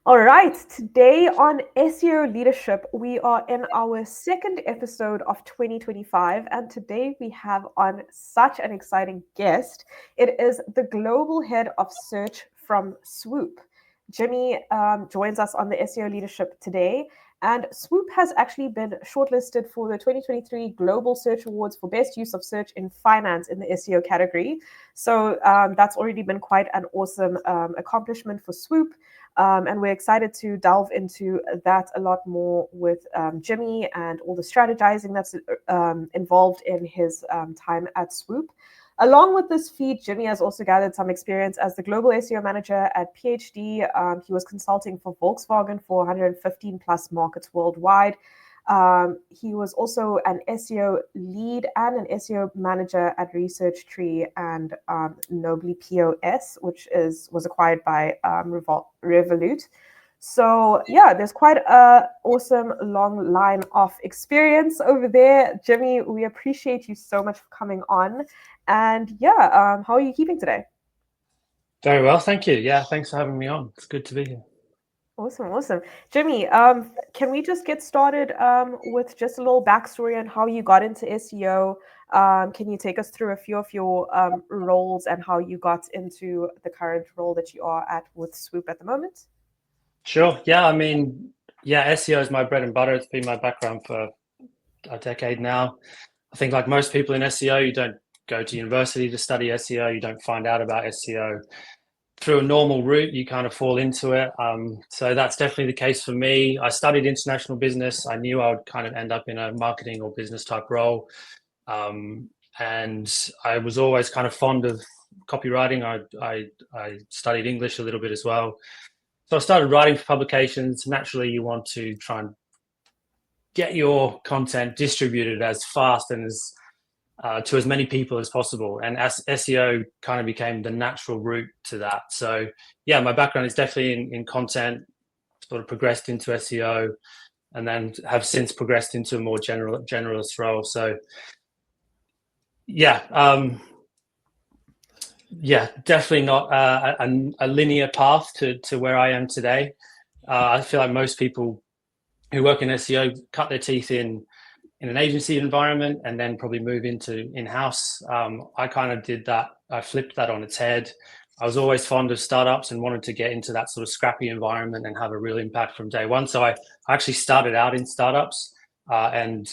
All right, today on SEO Leadership, we are in our second episode of 2025, and today we have on such an exciting guest. It is the global head of search from Swoop. Jimmy joins us on the SEO Leadership today, and Swoop has actually been shortlisted for the 2023 Global Search Awards for Best Use of Search in Finance in the SEO category. So that's already been quite an awesome accomplishment for Swoop. And we're excited to delve into that a lot more with Jimmy and all the strategizing that's involved in his time at Swoop. Along with this feed, Jimmy has also gathered some experience as the global SEO manager at PhD. He was consulting for Volkswagen for 115 plus markets worldwide. He was also an SEO lead and an SEO manager at Research Tree and Nobly POS, which was acquired by Revolut. So yeah, there's quite a awesome long line of experience over there. Jimmy, we appreciate you so much for coming on. And yeah, how are you keeping today? Very well, thank you. Yeah, thanks for having me on. It's good to be here. Awesome. Jimmy, can we just get started with just a little backstory on how you got into SEO? Can you take us through a few of your roles and how you got into the current role that you are at with Swoop at the moment? Sure. Yeah, SEO is my bread and butter. It's been my background for a decade now. I think like most people in SEO, you don't go to university to study SEO. You don't find out about SEO through a normal route. You kind of fall into it. So that's definitely the case for me. I studied international business. I knew I would kind of end up in a marketing or business type role. And I was always kind of fond of copywriting. I studied English a little bit as well. So I started writing for publications. Naturally, you want to try and get your content distributed as fast and as to as many people as possible. And as SEO kind of became the natural route to that. So yeah, my background is definitely in content, sort of progressed into SEO, and then have since progressed into a more generalist role. So yeah, definitely not a linear path to where I am today. I feel like most people who work in SEO cut their teeth in an agency environment and then probably move into in-house. I kind of did that. I flipped that on its head. I was always fond of startups and wanted to get into that sort of scrappy environment and have a real impact from day one. So I actually started out in startups and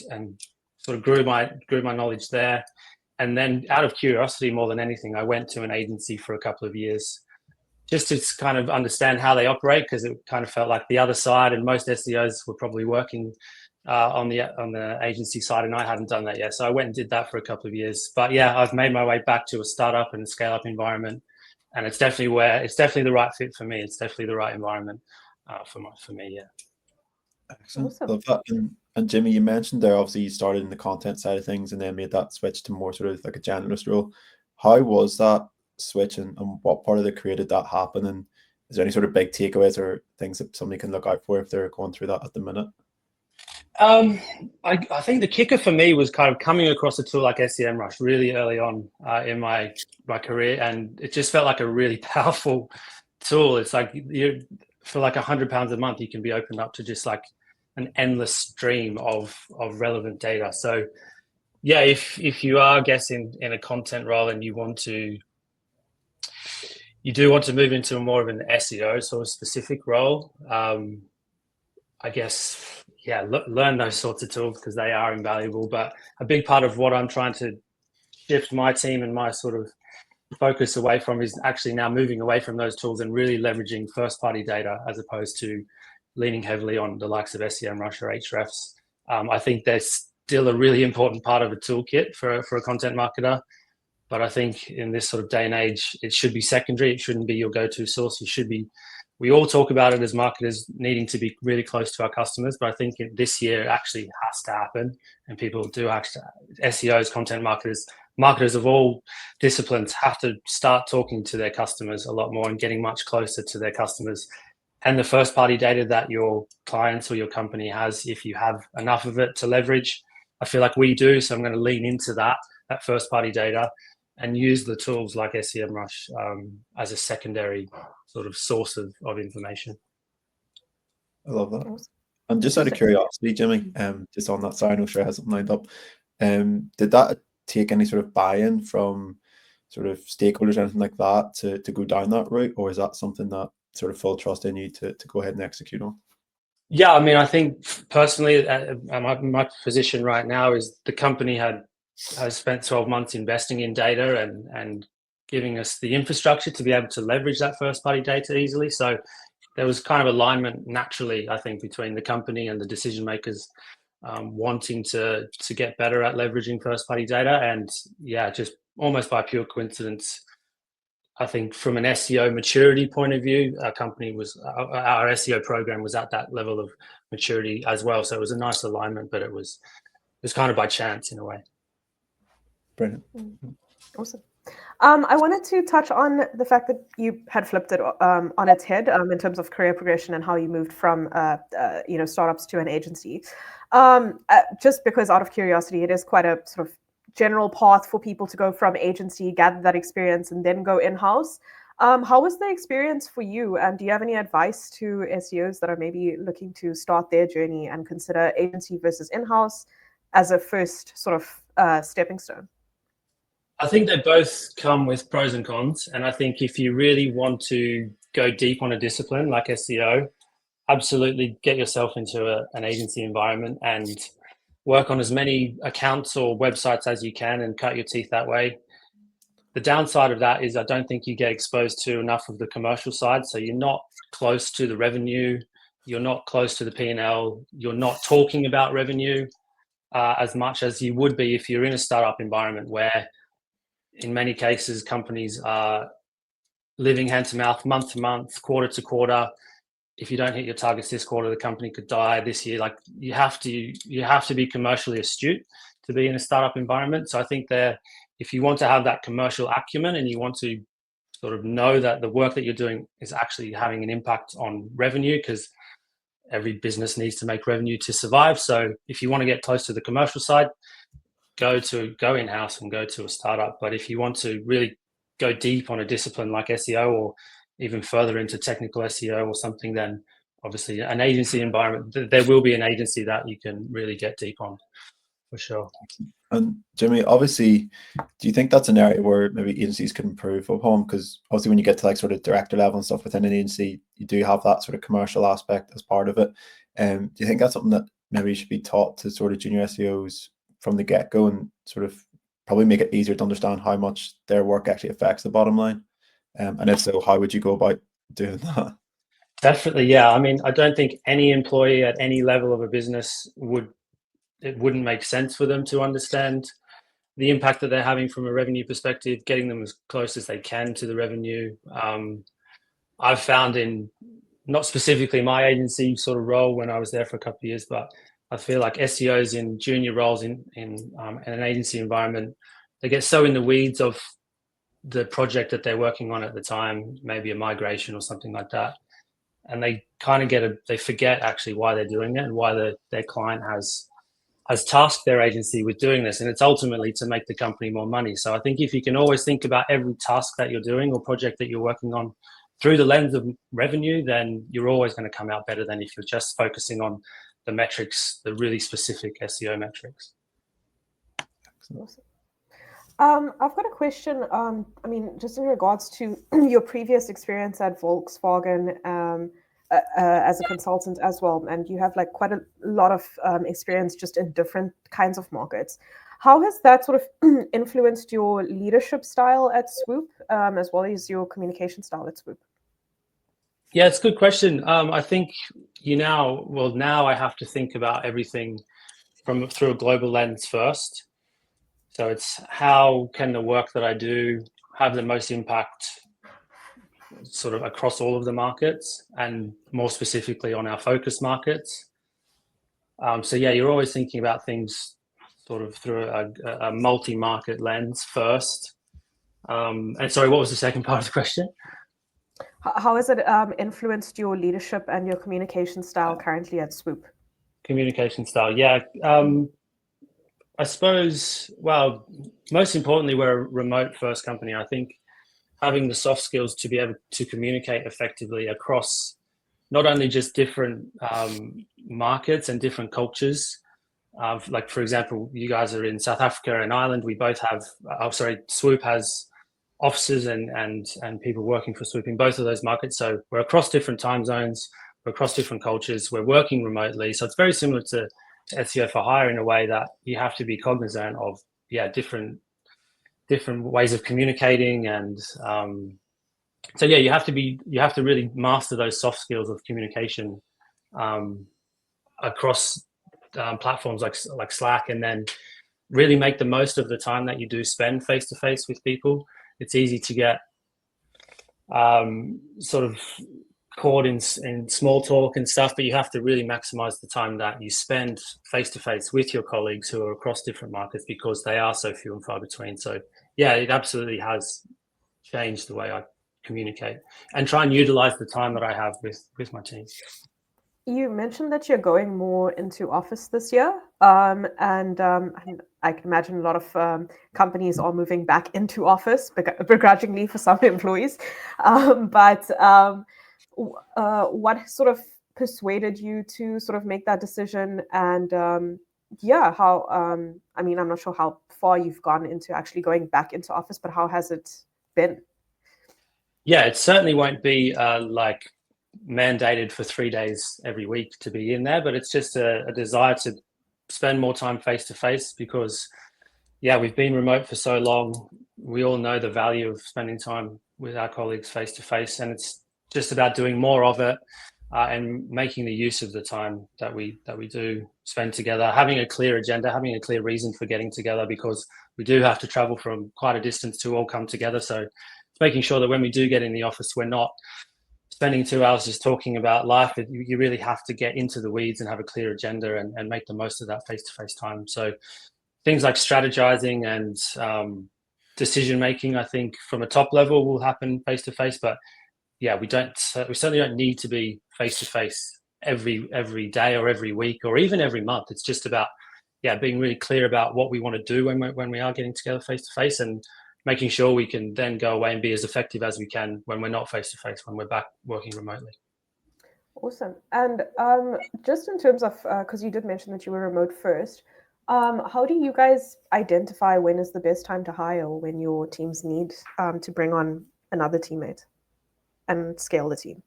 sort of grew my knowledge there. And then out of curiosity more than anything, I went to an agency for a couple of years just to kind of understand how they operate, because it kind of felt like the other side, and most SEOs were probably working on the agency side, and I hadn't done that yet. So I went and did that for a couple of years. But yeah, I've made my way back to a startup and a scale up environment, and it's definitely the right fit for me. It's definitely the right environment for me. Yeah. Excellent. Awesome. Love that. And Jimmy, you mentioned there obviously you started in the content side of things and then made that switch to more sort of like a generalist role. How was that switch and what part of the career did that happen? And is there any sort of big takeaways or things that somebody can look out for if they're going through that at the minute? I think the kicker for me was kind of coming across a tool like SEMrush really early on in my career, and it just felt like a really powerful tool. It's like for like £100 a month, you can be opened up to just like an endless stream of relevant data. So yeah, if you are guessing in a content role and you do want to move into more of an SEO sort of specific role, I guess, yeah, learn those sorts of tools because they are invaluable. But a big part of what I'm trying to shift my team and my sort of focus away from is actually now moving away from those tools and really leveraging first-party data as opposed to leaning heavily on the likes of SEMrush or Ahrefs. I think there's still a really important part of a toolkit for a content marketer. But I think in this sort of day and age, it should be secondary. It shouldn't be your go-to source. We all talk about it as marketers needing to be really close to our customers, but I think this year it actually has to happen. And people do actually, SEOs, content marketers of all disciplines have to start talking to their customers a lot more and getting much closer to their customers. And the first party data that your clients or your company has, if you have enough of it to leverage, I feel like we do. So I'm going to lean into that first party data and use the tools like SEMrush as a secondary sort of source of information. I love that. Awesome. And just out of curiosity, Jimmy, just on that side, I'm sure I have something lined up. Did that take any sort of buy-in from sort of stakeholders, anything like that, to go down that route, or is that something that sort of full trust in you to go ahead and execute on? Yeah, I mean, I think personally, my position right now is the company has spent 12 months investing in data and giving us the infrastructure to be able to leverage that first-party data easily. So there was kind of alignment naturally, I think, between the company and the decision makers wanting to get better at leveraging first-party data. And yeah, just almost by pure coincidence, I think from an SEO maturity point of view, our SEO program was at that level of maturity as well. So it was a nice alignment, but it was kind of by chance in a way. Brilliant. Awesome. I wanted to touch on the fact that you had flipped it on its head in terms of career progression and how you moved from startups to an agency. Just because out of curiosity, it is quite a sort of general path for people to go from agency, gather that experience, and then go in-house. How was the experience for you? And do you have any advice to SEOs that are maybe looking to start their journey and consider agency versus in-house as a first sort of stepping stone? I think they both come with pros and cons. And I think if you really want to go deep on a discipline like SEO, absolutely get yourself into an agency environment and work on as many accounts or websites as you can and cut your teeth that way. The downside of that is I don't think you get exposed to enough of the commercial side. So you're not close to the revenue. You're not close to the P&L. You're not talking about revenue as much as you would be if you're in a startup environment where in many cases companies are living hand to mouth, month to month, quarter to quarter. If you don't hit your targets this quarter, the company could die this year. Like you have to be commercially astute to be in a startup environment. So I think if you want to have that commercial acumen and you want to sort of know that the work that you're doing is actually having an impact on revenue, because every business needs to make revenue to survive. So if you want to get close to the commercial side, go in-house and go to a startup. But if you want to really go deep on a discipline like SEO or even further into technical SEO or something, then obviously an agency environment, there will be an agency that you can really get deep on for sure. And Jimmy, obviously, do you think that's an area where maybe agencies could improve upon? Because obviously when you get to like sort of director level and stuff within an agency, you do have that sort of commercial aspect as part of it. Do you think that's something that maybe should be taught to sort of junior SEOs from the get-go and sort of probably make it easier to understand how much their work actually affects the bottom line? And if so, how would you go about doing that? Definitely, yeah. I mean, I don't think any employee at any level of a business wouldn't make sense for them to understand the impact that they're having from a revenue perspective, getting them as close as they can to the revenue. I've found in not specifically my agency sort of role when I was there for a couple of years, but I feel like SEOs in junior roles in an agency environment, they get so in the weeds of the project that they're working on at the time, maybe a migration or something like that. And they kind of they forget actually why they're doing it and why their client has tasked their agency with doing this. And it's ultimately to make the company more money. So I think if you can always think about every task that you're doing or project that you're working on through the lens of revenue, then you're always going to come out better than if you're just focusing on the metrics, the really specific SEO metrics. Awesome. I've got a question. I mean, just in regards to your previous experience at Volkswagen as a consultant as well, and you have like quite a lot of experience just in different kinds of markets. How has that sort of influenced your leadership style at Swoop, as well as your communication style at Swoop? Yeah, it's a good question. I think now I have to think about everything through a global lens first. So it's how can the work that I do have the most impact sort of across all of the markets and more specifically on our focus markets. So yeah, you're always thinking about things sort of through a multi-market lens first. And sorry, what was the second part of the question? How has it influenced your leadership and your communication style currently at Swoop? Communication style, yeah. I suppose, well, most importantly, we're a remote first company. I think having the soft skills to be able to communicate effectively across not only just different markets and different cultures. Like, for example, you guys are in South Africa and Ireland. We both have, Swoop has offices and people working for Swoop in both of those markets. So we're across different time zones, we're across different cultures, we're working remotely. So it's very similar to SEO for hire in a way that you have to be cognizant of, different ways of communicating. And so you have to really master those soft skills of communication across platforms like Slack, and then really make the most of the time that you do spend face to face with people. It's easy to get sort of caught in small talk and stuff, but you have to really maximize the time that you spend face to face with your colleagues who are across different markets, because they are so few and far between. So it absolutely has changed the way I communicate and try and utilize the time that I have with my team. You mentioned that you're going more into office this year, and I can imagine a lot of companies are moving back into office begrudgingly for some employees. But what sort of persuaded you to sort of make that decision? And how? I mean, I'm not sure how far you've gone into actually going back into office, but how has it been? Yeah, it certainly won't be like mandated for 3 days every week to be in there, but it's just a desire to spend more time face to face, because we've been remote for so long. We all know the value of spending time with our colleagues face to face, and it's just about doing more of it and making the use of the time that we do spend together, having a clear agenda, having a clear reason for getting together, because we do have to travel from quite a distance to all come together. So it's making sure that when we do get in the office, we're not spending 2 hours just talking about life. You really have to get into the weeds and have a clear agenda and make the most of that face-to-face time. So things like strategizing and decision making, I think from a top level will happen face-to-face, but we certainly don't need to be face-to-face every day or every week or even every month. It's just about being really clear about what we want to do when we are getting together face-to-face, and making sure we can then go away and be as effective as we can when we're not face-to-face, when we're back working remotely. Awesome. And just in terms of, because you did mention that you were remote first, how do you guys identify when is the best time to hire, or when your teams need to bring on another teammate and scale the team?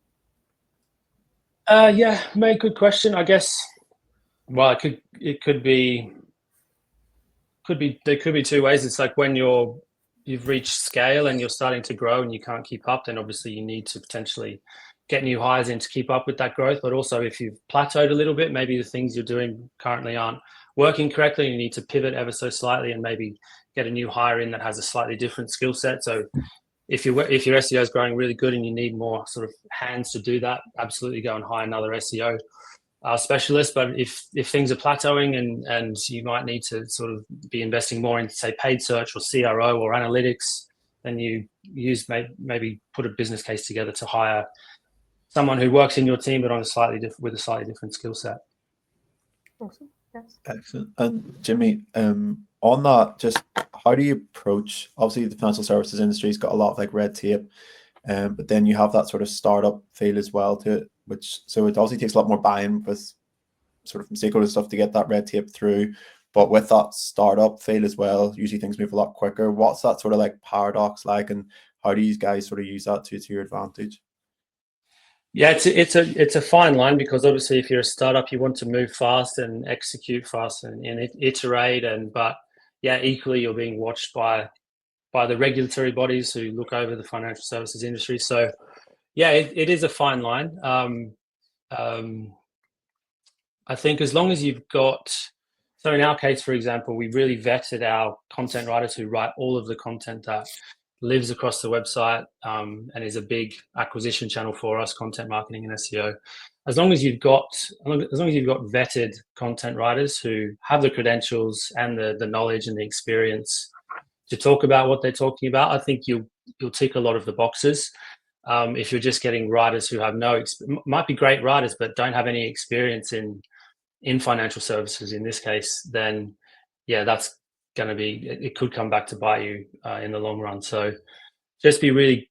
Good question. I guess, well, there could be 2 ways. It's like when you've reached scale and you're starting to grow and you can't keep up, then obviously you need to potentially get new hires in to keep up with that growth. But also if you've plateaued a little bit, maybe the things you're doing currently aren't working correctly, and you need to pivot ever so slightly and maybe get a new hire in that has a slightly different skill set. So if your SEO is growing really good and you need more sort of hands to do that, absolutely go and hire another SEO specialist. But if things are plateauing and you might need to sort of be investing more into, say, paid search or CRO or analytics, then you maybe put a business case together to hire someone who works in your team but with a slightly different skill set. Awesome. Yes. Excellent. And Jimmy, on that, just how do you approach, obviously the financial services industry's got a lot of like red tape, but then you have that sort of startup feel as well to it, so it obviously takes a lot more buy-in with sort of from stakeholder stuff to get that red tape through. But with that startup feel as well, usually things move a lot quicker. What's that sort of like paradox like, and how do you guys sort of use that to your advantage? Yeah, it's a fine line, because obviously if you're a startup, you want to move fast and execute fast and iterate, but equally you're being watched by the regulatory bodies who look over the financial services industry. So it is a fine line. I think as long as you've got, so in our case, for example, we really vetted our content writers who write all of the content that lives across the website and is a big acquisition channel for us, content marketing and SEO. As long as you've got vetted content writers who have the credentials and the knowledge and the experience to talk about what they're talking about, I think you'll tick a lot of the boxes. If you're just getting writers who have might be great writers but don't have any experience in financial services in this case, then that's going to be, it could come back to bite you in the long run. So just be really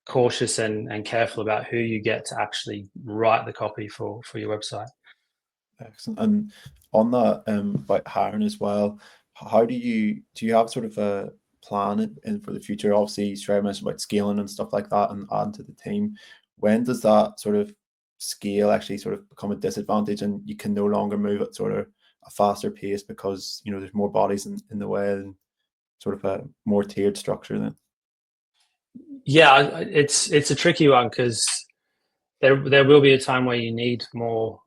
cautious and careful about who you get to actually write the copy for your website. Excellent. And on that, about hiring as well, how do you have sort of a plan in for the future? Obviously, Shrey mentioned about scaling and stuff like that and adding to the team. When does that sort of scale actually sort of become a disadvantage and you can no longer move at sort of a faster pace because, you know, there's more bodies in the way and sort of a more tiered structure then? Yeah, it's a tricky one because there will be a time where you need more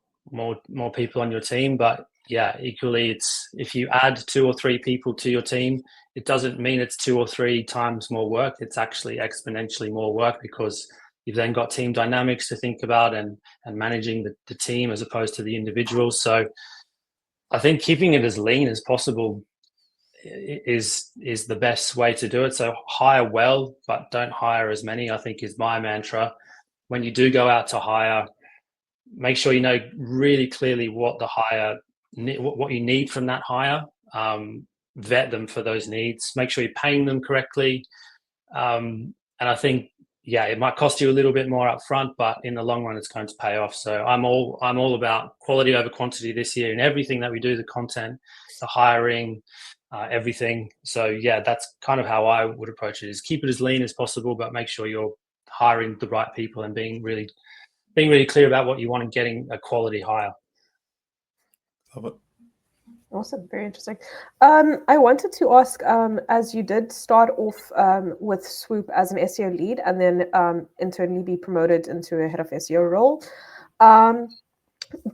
people on your team, but yeah, equally, it's if you add 2 or 3 people to your team, it doesn't mean it's 2 or 3 times more work. It's actually exponentially more work because you've then got team dynamics to think about and managing the team as opposed to the individuals. So I think keeping it as lean as possible is the best way to do it. So hire well, but don't hire as many, I think is my mantra. When you do go out to hire, make sure you know really clearly what the hire, what you need from that hire. Vet them for those needs. Make sure you're paying them correctly. And I think, yeah, it might cost you a little bit more up front, but in the long run, it's going to pay off. So I'm all about quality over quantity this year in everything that we do, the content, the hiring, everything. So yeah, that's kind of how I would approach it: is keep it as lean as possible, but make sure you're hiring the right people and being really clear about what you want and getting a quality hire. Love it. Awesome, very interesting. I wanted to ask, as you did start off with Swoop as an SEO lead and then internally be promoted into a head of SEO role,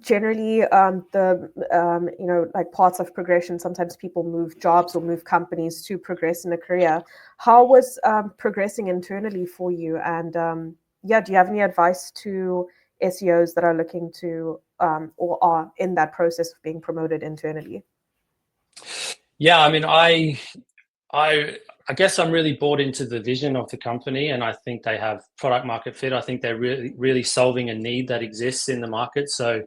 generally you know, like parts of progression, sometimes people move jobs or move companies to progress in a career. How was progressing internally for you? And yeah, do you have any advice to SEOs that are looking to or are in that process of being promoted internally? Yeah, I mean, I guess I'm really bought into the vision of the company, and I think they have product market fit. I think they're really solving a need that exists in the market. So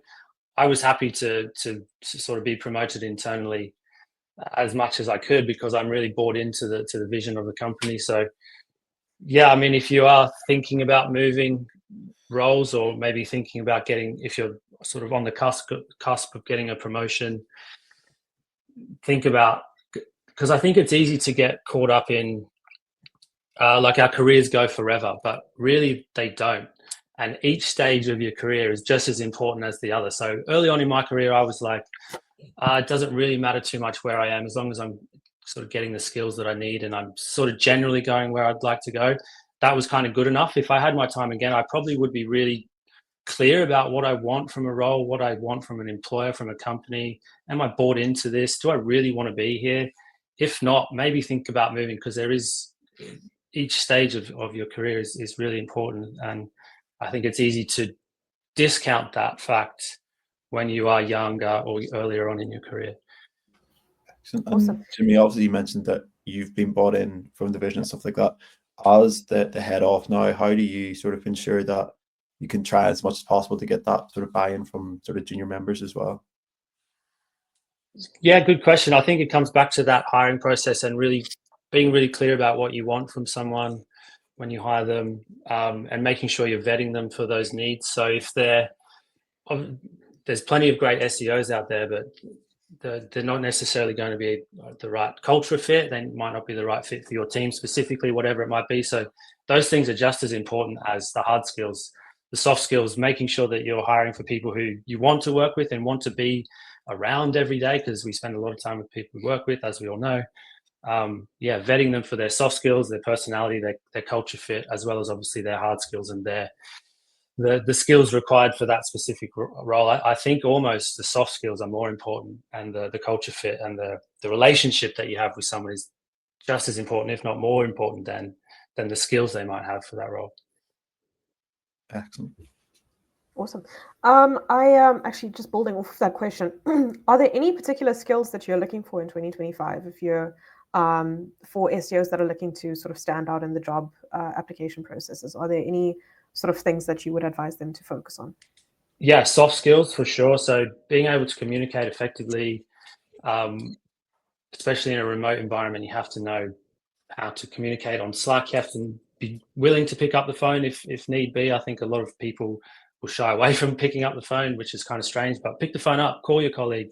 I was happy to sort of be promoted internally as much as I could because I'm really bought into the vision of the company. So yeah, I mean, if you are thinking about moving roles or maybe thinking about if you're sort of on the cusp of getting a promotion, think about, because I think it's easy to get caught up in like our careers go forever, but really they don't. And each stage of your career is just as important as the other. So early on in my career, I was like, it doesn't really matter too much where I am as long as I'm sort of getting the skills that I need and I'm sort of generally going where I'd like to go. That was kind of good enough. If I had my time again, I probably would be really clear about what I want from a role, what I want from an employer, from a company. Am I bought into this? Do I really want to be here? If not, maybe think about moving, because there is each stage of your career is really important. And I think it's easy to discount that fact when you are younger or earlier on in your career. And Awesome. Jimmy, obviously you mentioned that you've been bought in from the vision and stuff like that. As the head off now, how do you sort of ensure that you can try as much as possible to get that sort of buy-in from sort of junior members as well? Yeah, good question. I think it comes back to that hiring process and really being really clear about what you want from someone when you hire them, and making sure you're vetting them for those needs. So if there's plenty of great SEOs out there, but they're not necessarily going to be the right culture fit. They might not be the right fit for your team specifically, whatever it might be. So those things are just as important as the hard skills, the soft skills, making sure that you're hiring for people who you want to work with and want to be around every day, because we spend a lot of time with people we work with, as we all know. Yeah, vetting them for their soft skills, their personality, their culture fit, as well as obviously their hard skills and the skills required for that specific role. I think almost the soft skills are more important, and the culture fit and the relationship that you have with someone is just as important, if not more important, than the skills they might have for that role. Excellent. Awesome. I actually just building off of that question. Are there any particular skills that you're looking for in 2025? If you're for SEOs that are looking to sort of stand out in the job application processes, are there any sort of things that you would advise them to focus on? Yeah, soft skills for sure. So being able to communicate effectively, especially in a remote environment, you have to know how to communicate on Slack. You have to be willing to pick up the phone if need be. I think a lot of people will shy away from picking up the phone, which is kind of strange, but pick the phone up, call your colleague.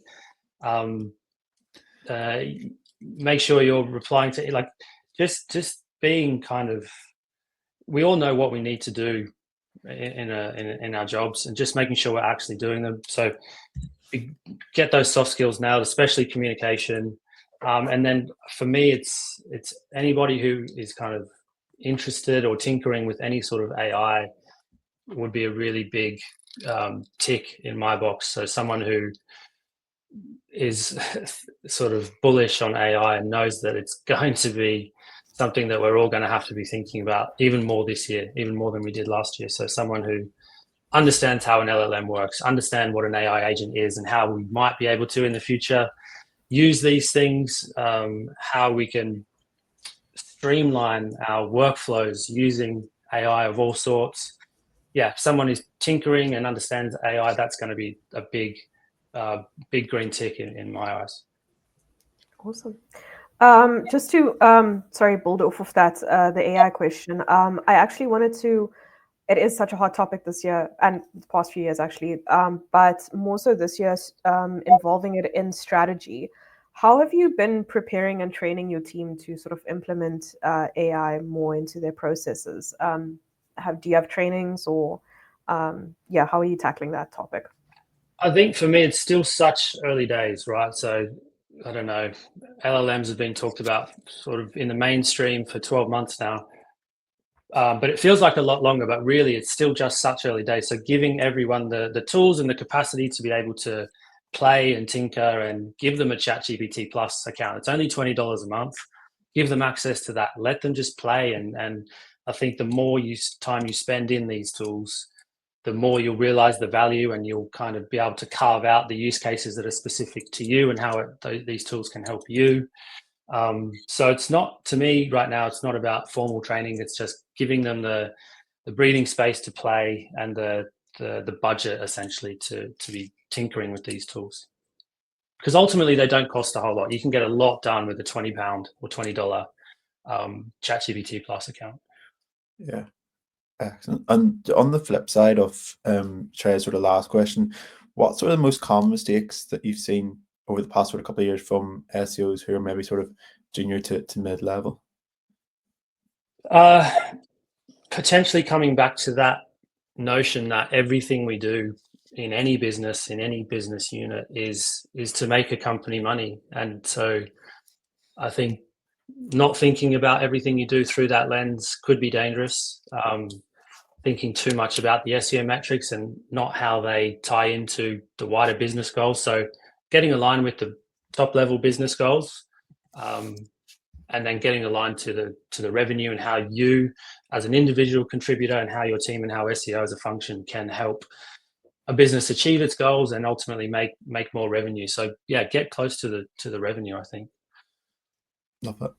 Make sure you're replying to, like, just being kind of, we all know what we need to do in our jobs, and just making sure we're actually doing them. So get those soft skills nailed, especially communication. And then for me, it's anybody who is kind of interested or tinkering with any sort of AI would be a really big tick in my box. So someone who is sort of bullish on AI and knows that it's going to be something that we're all going to have to be thinking about even more this year, even more than we did last year. So someone who understands how an LLM works, understand what an AI agent is, and how we might be able to in the future use these things, how we can streamline our workflows using AI of all sorts. Yeah, someone who's tinkering and understands AI, that's going to be a big green tick in my eyes. Awesome. Just to build off of that, the AI question. I actually wanted to. It is such a hot topic this year and the past few years actually, but more so this year, involving it in strategy. How have you been preparing and training your team to sort of implement AI more into their processes? Do you have trainings or, how are you tackling that topic? I think for me, it's still such early days, right? So I don't know, LLMs have been talked about sort of in the mainstream for 12 months now. But it feels like a lot longer, but really it's still just such early days. So giving everyone the tools and the capacity to be able to play and tinker, and give them a ChatGPT Plus account. It's only $20 a month. Give them access to that. Let them just play. And I think the more time you spend in these tools, the more you'll realize the value, and you'll kind of be able to carve out the use cases that are specific to you and how these tools can help you. So it's not, to me right now, it's not about formal training. It's just giving them the breathing space to play, and the budget essentially to be tinkering with these tools. Because ultimately they don't cost a whole lot. You can get a lot done with a £20 or $20 ChatGPT Plus account. Yeah. Excellent. And on the flip side of Trey's sort of last question, what sort of the most common mistakes that you've seen over the past sort of couple of years from SEOs who are maybe sort of junior to mid-level? Potentially coming back to that notion that everything we do in any business, in any business unit, is to make a company money. And so I think not thinking about everything you do through that lens could be dangerous. Thinking too much about the SEO metrics and not how they tie into the wider business goals. So getting aligned with the top level business goals, and then getting aligned to the revenue, and how you as an individual contributor, and how your team and how SEO as a function can help a business achieve its goals and ultimately make more revenue. So yeah, get close to the revenue, I think. Love it.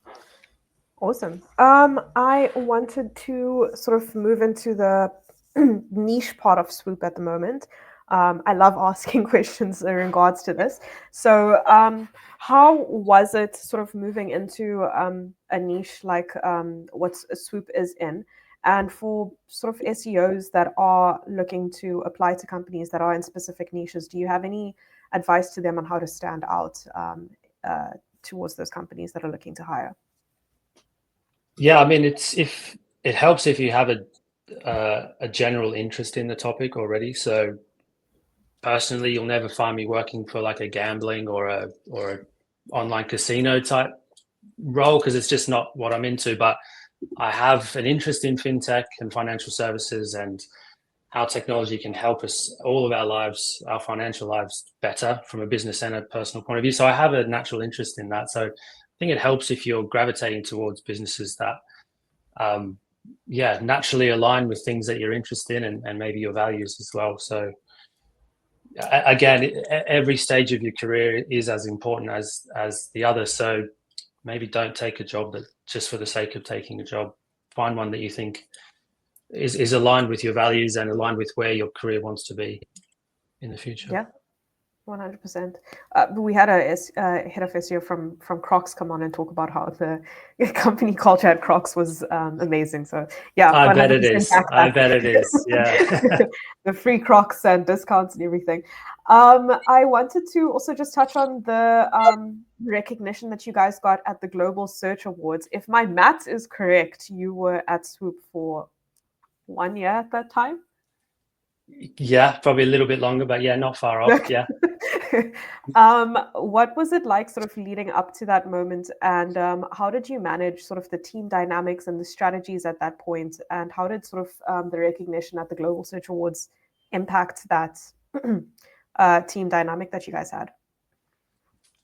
Awesome. I wanted to sort of move into the niche part of Swoop at the moment. I love asking questions in regards to this. So how was it sort of moving into a niche like what Swoop is in? And for sort of SEOs that are looking to apply to companies that are in specific niches, do you have any advice to them on how to stand out towards those companies that are looking to hire? Yeah, I mean, it helps if you have a general interest in the topic already. So personally, you'll never find me working for like a gambling or a online casino type role, because it's just not what I'm into. But I have an interest in fintech and financial services, and how technology can help us all of our lives, our financial lives, better from a business and a personal point of view. So I have a natural interest in that. So I think it helps if you're gravitating towards businesses that naturally align with things that you're interested in, and maybe your values as well. So again, every stage of your career is as important as the other. So maybe don't take a job that just for the sake of taking a job. Find one that you think is aligned with your values and aligned with where your career wants to be in the future. Yeah. 100%. We had a head of SEO from Crocs come on and talk about how the company culture at Crocs was amazing. So yeah, I bet it 100% is. back I that. bet it is. Yeah. The free Crocs and discounts and everything. I wanted to also just touch on the recognition that you guys got at the Global Search Awards. If my math is correct, you were at Swoop for 1 year at that time. Yeah, probably a little bit longer, but yeah, not far off. Yeah. What was it like sort of leading up to that moment, and how did you manage sort of the team dynamics and the strategies at that point, and how did sort of the recognition at the Global Search Awards impact that team dynamic that you guys had?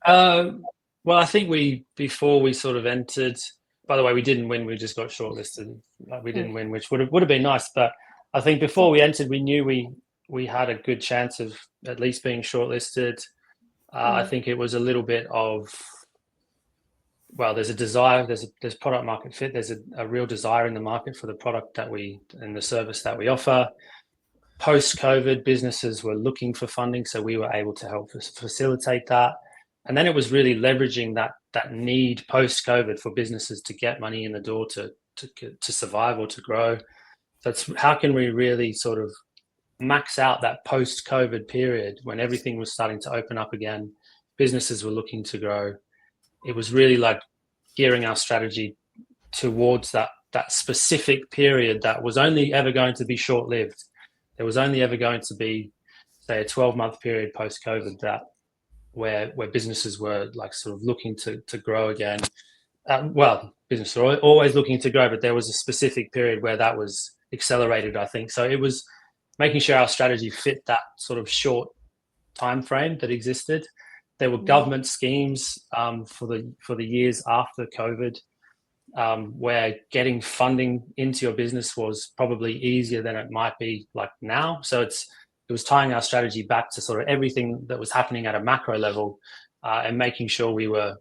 Well, I think before we sort of entered, by the way, we didn't win, we just got shortlisted. We didn't win, which would have been nice, but I think before we entered, we knew we had a good chance of at least being shortlisted. I think it was a little bit of, well, there's a desire, there's product market fit, there's a real desire in the market for the product and the service that we offer. Post-COVID, businesses were looking for funding, so we were able to help facilitate that. And then it was really leveraging that need post-COVID for businesses to get money in the door to survive or to grow. So it's how can we really sort of max out that post-COVID period when everything was starting to open up again, businesses were looking to grow. It was really like gearing our strategy towards that specific period that was only ever going to be short-lived. There was only ever going to be, say, a 12-month period post-COVID that where businesses were like sort of looking to grow again. Well, businesses are always looking to grow, but there was a specific period where that was accelerated, I think. So it was making sure our strategy fit that sort of short time frame that existed. There were government schemes for the years after COVID, where getting funding into your business was probably easier than it might be like now. So it was tying our strategy back to sort of everything that was happening at a macro level, and making sure we were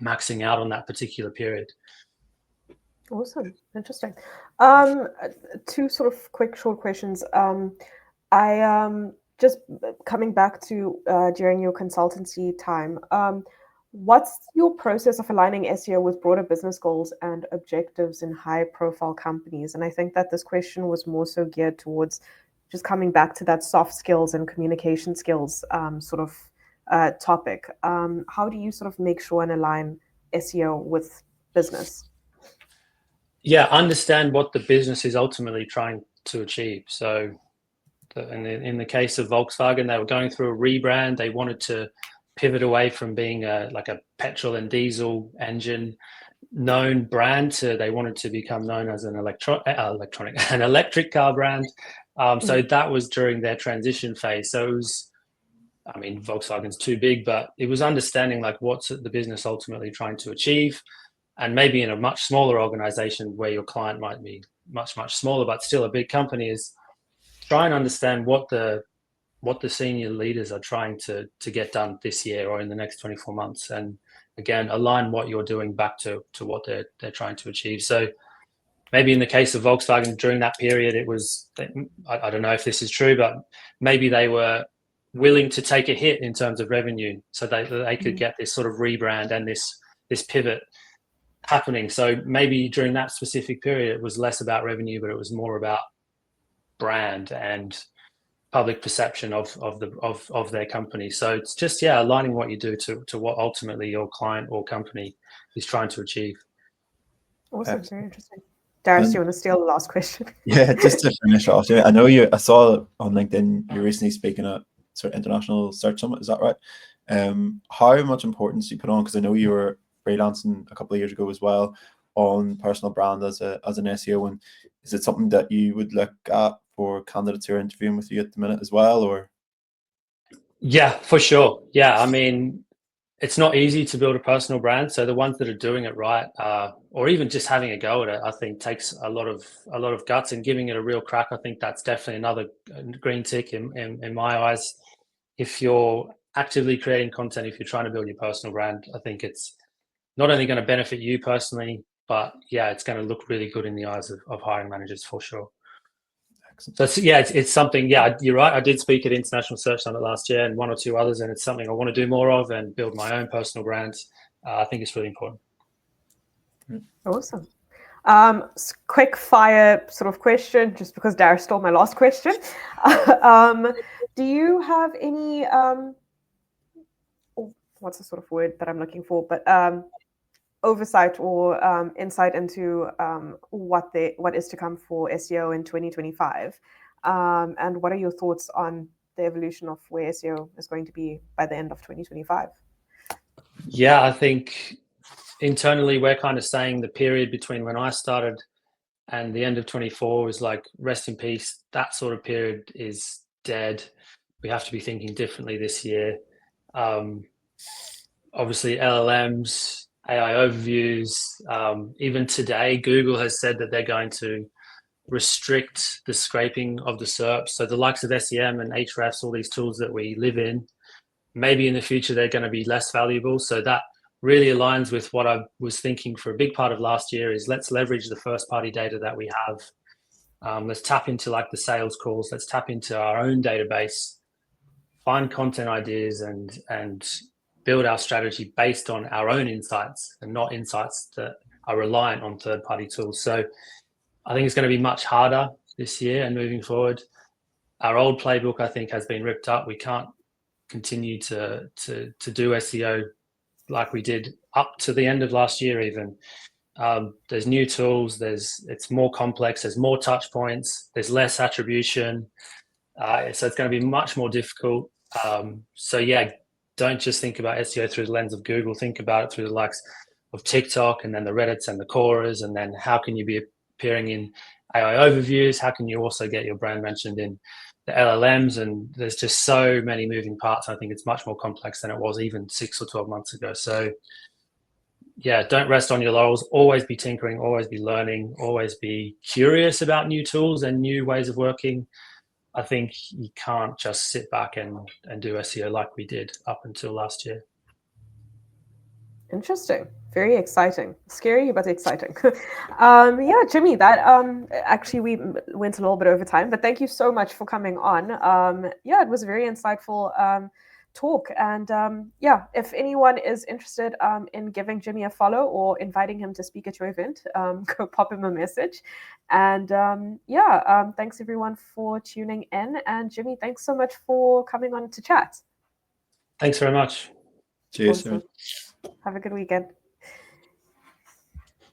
maxing out on that particular period. Awesome. Interesting. Two sort of quick short questions. I just coming back to during your consultancy time, what's your process of aligning SEO with broader business goals and objectives in high profile companies? And I think that this question was more so geared towards just coming back to that soft skills and communication skills sort of topic. How do you sort of make sure and align SEO with business? Yeah, understand what the business is ultimately trying to achieve. So in the case of Volkswagen, they were going through a rebrand. They wanted to pivot away from being like a petrol and diesel engine known brand to they wanted to become known as an electric car brand. So that was during their transition phase. So it was, I mean, Volkswagen's too big, but it was understanding like what's the business ultimately trying to achieve. And maybe in a much smaller organization where your client might be much, much smaller, but still a big company, is try and understand what the senior leaders are trying to get done this year or in the next 24 months. And again, align what you're doing back to what they're trying to achieve. So maybe in the case of Volkswagen during that period, it was, I don't know if this is true, but maybe they were willing to take a hit in terms of revenue so they could get this sort of rebrand and this pivot happening. So maybe during that specific period, it was less about revenue, but it was more about brand and public perception of their company. So it's just, yeah, aligning what you do to what ultimately your client or company is trying to achieve. Awesome. Very interesting. Darius, do you want to steal the last question? Yeah, just to finish off, I know I saw on LinkedIn you're recently speaking at sort of International Search Summit, is that right? How much importance do you put on, because I know you were freelancing a couple of years ago as well, on personal brand as an SEO, and is it something that you would look at for candidates who are interviewing with you at the minute as well, or? Yeah, for sure. Yeah, I mean, it's not easy to build a personal brand. So the ones that are doing it right, or even just having a go at it, I think takes a lot of guts, and giving it a real crack. I think that's definitely another green tick in my eyes. If you're actively creating content, if you're trying to build your personal brand, I think it's not only going to benefit you personally, but yeah, it's going to look really good in the eyes of hiring managers for sure. So it's something. Yeah, you're right. I did speak at International Search Summit last year and 1 or 2 others, and it's something I want to do more of and build my own personal brands. I think it's really important. Awesome. Quick fire sort of question, just because Dara stole my last question. Do you have any what's the sort of word that I'm looking for? But oversight or insight into what is to come for SEO in 2025, and what are your thoughts on the evolution of where SEO is going to be by the end of 2025? Yeah, I think internally we're kind of saying the period between when I started and the end of 24 was like rest in peace. That sort of period is dead. We have to be thinking differently this year. Obviously LLMs, AI overviews. Even today, Google has said that they're going to restrict the scraping of the SERPs. So the likes of SEM and Hrefs, all these tools that we live in, maybe in the future they're going to be less valuable. So that really aligns with what I was thinking for a big part of last year is let's leverage the first party data that we have. Let's tap into like the sales calls. Let's tap into our own database, find content ideas and build our strategy based on our own insights and not insights that are reliant on third party tools. So I think it's going to be much harder this year and moving forward. Our old playbook, I think, has been ripped up. We can't continue to do SEO like we did up to the end of last year even. There's new tools, it's more complex, there's more touch points, there's less attribution. So it's going to be much more difficult. So yeah, don't just think about SEO through the lens of Google, think about it through the likes of TikTok and then the Reddits and the Quoras, and then how can you be appearing in AI overviews? How can you also get your brand mentioned in the LLMs? And there's just so many moving parts. I think it's much more complex than it was even 6 or 12 months ago. So yeah, don't rest on your laurels. Always be tinkering, always be learning, always be curious about new tools and new ways of working. I think you can't just sit back and do SEO like we did up until last year. Interesting. Very exciting. Scary, but exciting. Yeah, Jimmy, that actually we went a little bit over time, but thank you so much for coming on. Yeah, it was a very insightful talk. And yeah, if anyone is interested in giving Jimmy a follow or inviting him to speak at your event, go pop him a message. And yeah, thanks everyone for tuning in. And Jimmy, thanks so much for coming on to chat. Thanks very much. Cheers. Awesome. Have a good weekend.